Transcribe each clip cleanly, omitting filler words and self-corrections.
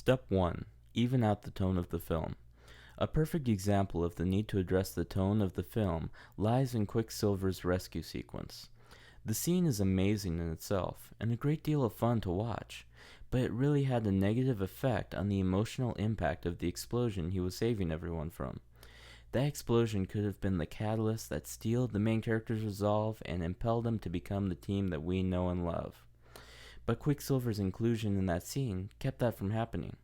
Step 1. Even out the tone of the film. A perfect example of the need to address the tone of the film lies in Quicksilver's rescue sequence. The scene is amazing in itself, and a great deal of fun to watch, but it really had a negative effect on the emotional impact of the explosion he was saving everyone from. That explosion could have been the catalyst that steeled the main character's resolve and impelled them to become the team that we know and love. But Quicksilver's inclusion in that scene kept that from happening.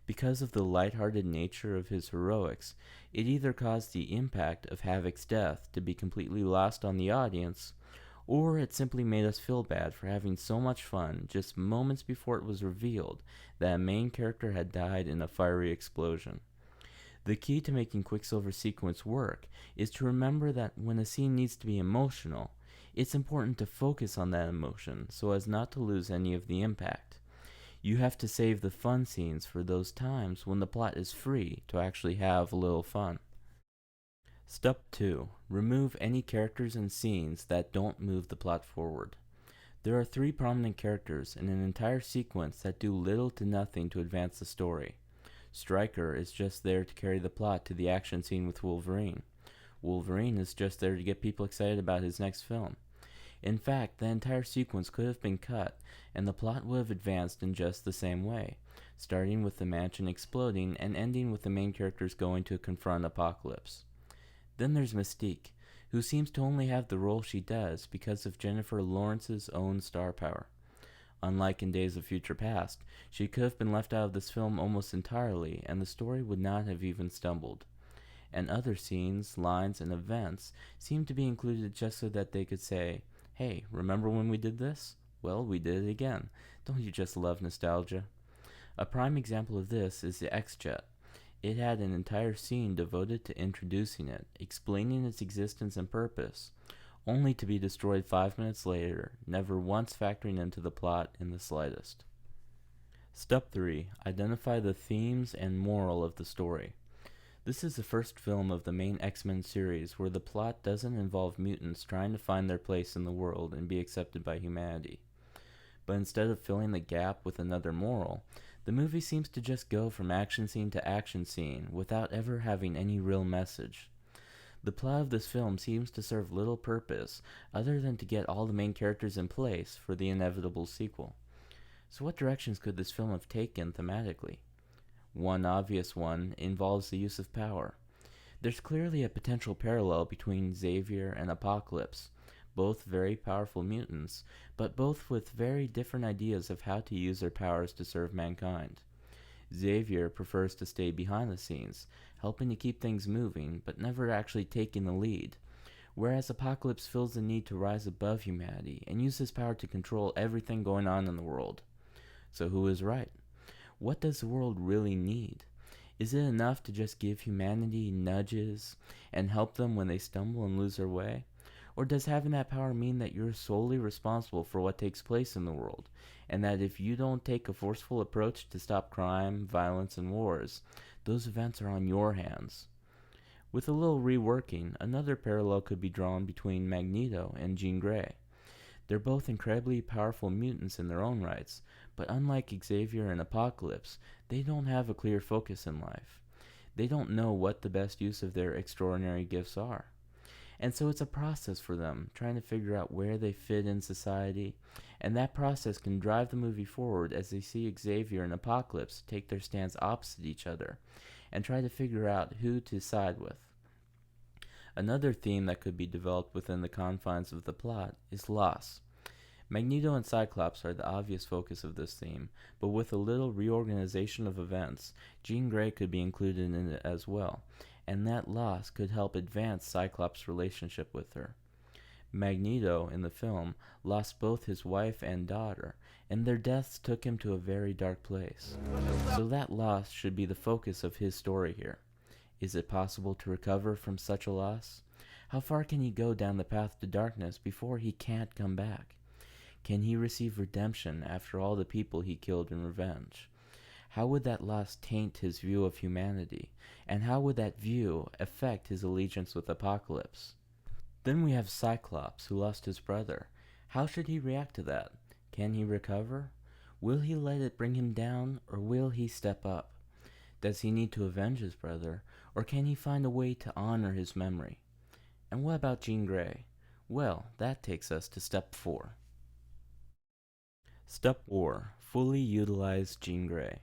Because of the lighthearted nature of his heroics, it either caused the impact of Havoc's death to be completely lost on the audience, or it simply made us feel bad for having so much fun just moments before it was revealed that a main character had died in a fiery explosion. The key to making Quicksilver's sequence work is to remember that when a scene needs to be emotional, it's important to focus on that emotion so as not to lose any of the impact. You have to save the fun scenes for those times when the plot is free to actually have a little fun. Step 2. Remove any characters and scenes that don't move the plot forward. There are three prominent characters in an entire sequence that do little to nothing to advance the story. Stryker is just there to carry the plot to the action scene with Wolverine. Wolverine is just there to get people excited about his next film. In fact, the entire sequence could have been cut, and the plot would have advanced in just the same way, starting with the mansion exploding and ending with the main characters going to confront Apocalypse. Then there's Mystique, who seems to only have the role she does because of Jennifer Lawrence's own star power. Unlike in Days of Future Past, she could have been left out of this film almost entirely, and the story would not have even stumbled. And other scenes, lines, and events seem to be included just so that they could say, "Hey, remember when we did this? Well, we did it again. Don't you just love nostalgia?" A prime example of this is the X-Jet. It had an entire scene devoted to introducing it, explaining its existence and purpose, only to be destroyed 5 minutes later, never once factoring into the plot in the slightest. Step 3. Identify the themes and moral of the story. This is the first film of the main X-Men series where the plot doesn't involve mutants trying to find their place in the world and be accepted by humanity. But instead of filling the gap with another moral, the movie seems to just go from action scene to action scene without ever having any real message. The plot of this film seems to serve little purpose other than to get all the main characters in place for the inevitable sequel. So what directions could this film have taken thematically? One obvious one involves the use of power. There's clearly a potential parallel between Xavier and Apocalypse, both very powerful mutants, but both with very different ideas of how to use their powers to serve mankind. Xavier prefers to stay behind the scenes, helping to keep things moving, but never actually taking the lead, whereas Apocalypse feels the need to rise above humanity and use his power to control everything going on in the world. So who is right? What does the world really need? Is it enough to just give humanity nudges and help them when they stumble and lose their way? Or does having that power mean that you're solely responsible for what takes place in the world, and that if you don't take a forceful approach to stop crime, violence, and wars, those events are on your hands? With a little reworking, another parallel could be drawn between Magneto and Jean Grey. They're both incredibly powerful mutants in their own rights, but unlike Xavier and Apocalypse, they don't have a clear focus in life. They don't know what the best use of their extraordinary gifts are. And so it's a process for them, trying to figure out where they fit in society, and that process can drive the movie forward as they see Xavier and Apocalypse take their stance opposite each other, and try to figure out who to side with. Another theme that could be developed within the confines of the plot is loss. Magneto and Cyclops are the obvious focus of this theme, but with a little reorganization of events, Jean Grey could be included in it as well, and that loss could help advance Cyclops' relationship with her. Magneto, in the film, lost both his wife and daughter, and their deaths took him to a very dark place. So that loss should be the focus of his story here. Is it possible to recover from such a loss? How far can he go down the path to darkness before he can't come back? Can he receive redemption after all the people he killed in revenge? How would that loss taint his view of humanity? And how would that view affect his allegiance with Apocalypse? Then we have Cyclops, who lost his brother. How should he react to that? Can he recover? Will he let it bring him down, or will he step up? Does he need to avenge his brother, or can he find a way to honor his memory? And what about Jean Grey? Well, that takes us to step 4. Step 4. Fully utilize Jean Grey.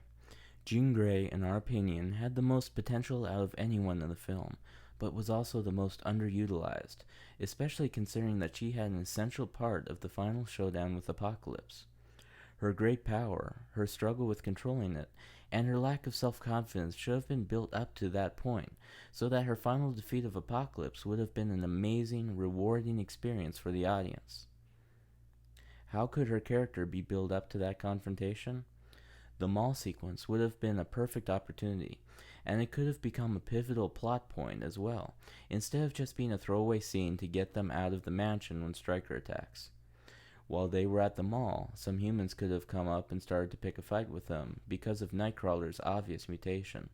Jean Grey, in our opinion, had the most potential out of anyone in the film, but was also the most underutilized, especially considering that she had an essential part of the final showdown with Apocalypse. Her great power, her struggle with controlling it, and her lack of self-confidence should have been built up to that point, so that her final defeat of Apocalypse would have been an amazing, rewarding experience for the audience. How could her character be built up to that confrontation? The mall sequence would have been a perfect opportunity, and it could have become a pivotal plot point as well, instead of just being a throwaway scene to get them out of the mansion when Stryker attacks. While they were at the mall, some humans could have come up and started to pick a fight with them because of Nightcrawler's obvious mutation.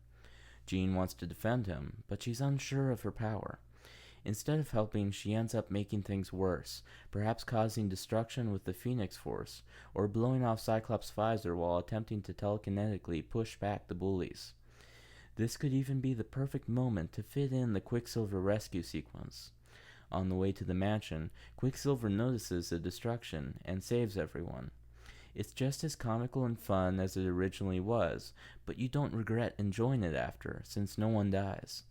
Jean wants to defend him, but she's unsure of her power. Instead of helping, she ends up making things worse, perhaps causing destruction with the Phoenix Force, or blowing off Cyclops' visor while attempting to telekinetically push back the bullies. This could even be the perfect moment to fit in the Quicksilver rescue sequence. On the way to the mansion, Quicksilver notices the destruction and saves everyone. It's just as comical and fun as it originally was, but you don't regret enjoying it after, since no one dies.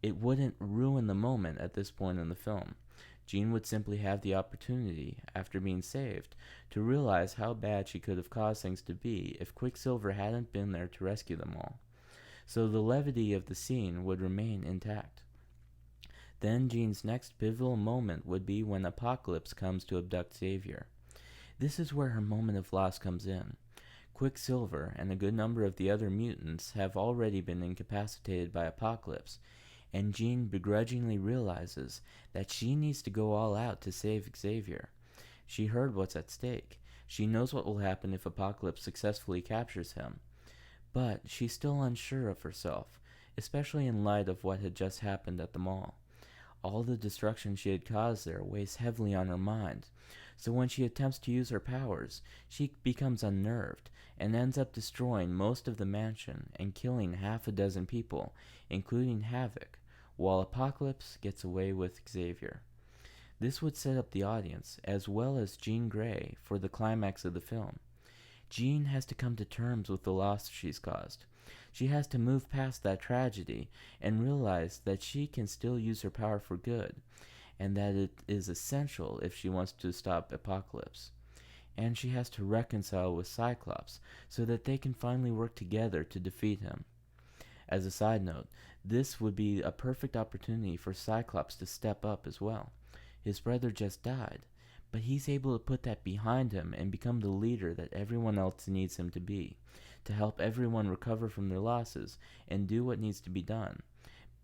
It wouldn't ruin the moment at this point in the film. Jean would simply have the opportunity, after being saved, to realize how bad she could have caused things to be if Quicksilver hadn't been there to rescue them all. So the levity of the scene would remain intact. Then Jean's next pivotal moment would be when Apocalypse comes to abduct Xavier. This is where her moment of loss comes in. Quicksilver and a good number of the other mutants have already been incapacitated by Apocalypse, and Jean begrudgingly realizes that she needs to go all out to save Xavier. She heard what's at stake. She knows what will happen if Apocalypse successfully captures him. But she's still unsure of herself, especially in light of what had just happened at the mall. All the destruction she had caused there weighs heavily on her mind, so when she attempts to use her powers, she becomes unnerved and ends up destroying most of the mansion and killing half a dozen people, including Havoc, while Apocalypse gets away with Xavier. This would set up the audience, as well as Jean Grey, for the climax of the film. Jean has to come to terms with the loss she's caused. She has to move past that tragedy and realize that she can still use her power for good, and that it is essential if she wants to stop Apocalypse. And she has to reconcile with Cyclops so that they can finally work together to defeat him. As a side note, this would be a perfect opportunity for Cyclops to step up as well. His brother just died, but he's able to put that behind him and become the leader that everyone else needs him to be, to help everyone recover from their losses and do what needs to be done,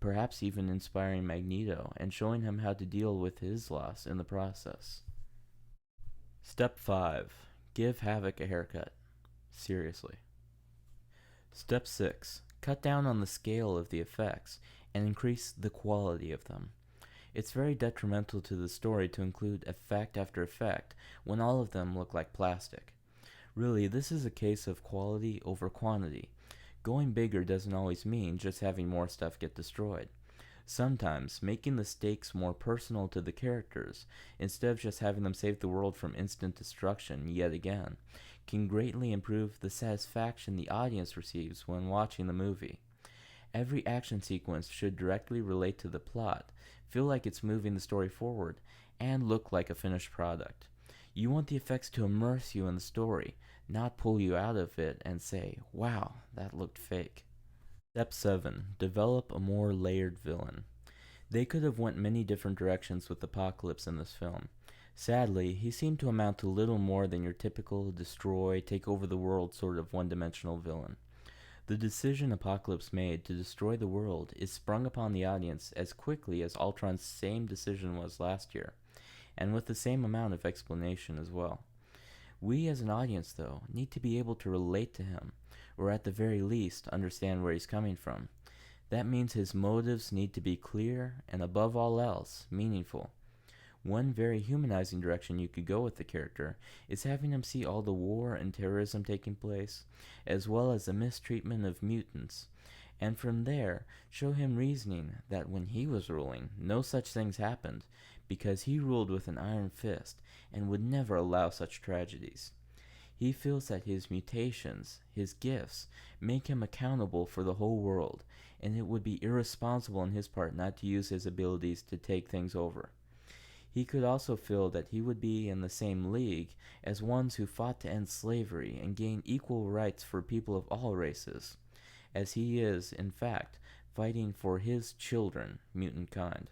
perhaps even inspiring Magneto and showing him how to deal with his loss in the process. Step 5. Give Havoc a haircut. Seriously. Step 6. Cut down on the scale of the effects and increase the quality of them. It's very detrimental to the story to include effect after effect when all of them look like plastic. Really, this is a case of quality over quantity. Going bigger doesn't always mean just having more stuff get destroyed. Sometimes, making the stakes more personal to the characters, instead of just having them save the world from instant destruction yet again, can greatly improve the satisfaction the audience receives when watching the movie. Every action sequence should directly relate to the plot, feel like it's moving the story forward, and look like a finished product. You want the effects to immerse you in the story, not pull you out of it and say, wow, that looked fake. Step 7. Develop a more layered villain. They could have went many different directions with Apocalypse in this film. Sadly, he seemed to amount to little more than your typical destroy, take over the world sort of one-dimensional villain. The decision Apocalypse made to destroy the world is sprung upon the audience as quickly as Ultron's same decision was last year, and with the same amount of explanation as well. We as an audience, though, need to be able to relate to him, or at the very least understand where he's coming from. That means his motives need to be clear and, above all else, meaningful. One very humanizing direction you could go with the character is having him see all the war and terrorism taking place, as well as the mistreatment of mutants, and from there show him reasoning that when he was ruling, no such things happened, because he ruled with an iron fist and would never allow such tragedies. He feels that his mutations, his gifts, make him accountable for the whole world, and it would be irresponsible on his part not to use his abilities to take things over. He could also feel that he would be in the same league as ones who fought to end slavery and gain equal rights for people of all races, as he is, in fact, fighting for his children, mutant kind.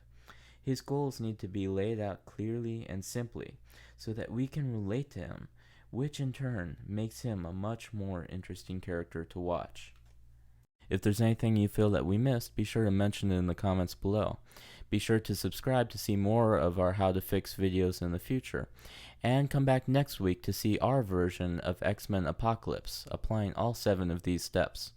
His goals need to be laid out clearly and simply so that we can relate to him, which in turn makes him a much more interesting character to watch. If there's anything you feel that we missed, be sure to mention it in the comments below. Be sure to subscribe to see more of our How to Fix videos in the future. And come back next week to see our version of X-Men Apocalypse, applying all 7 of these steps.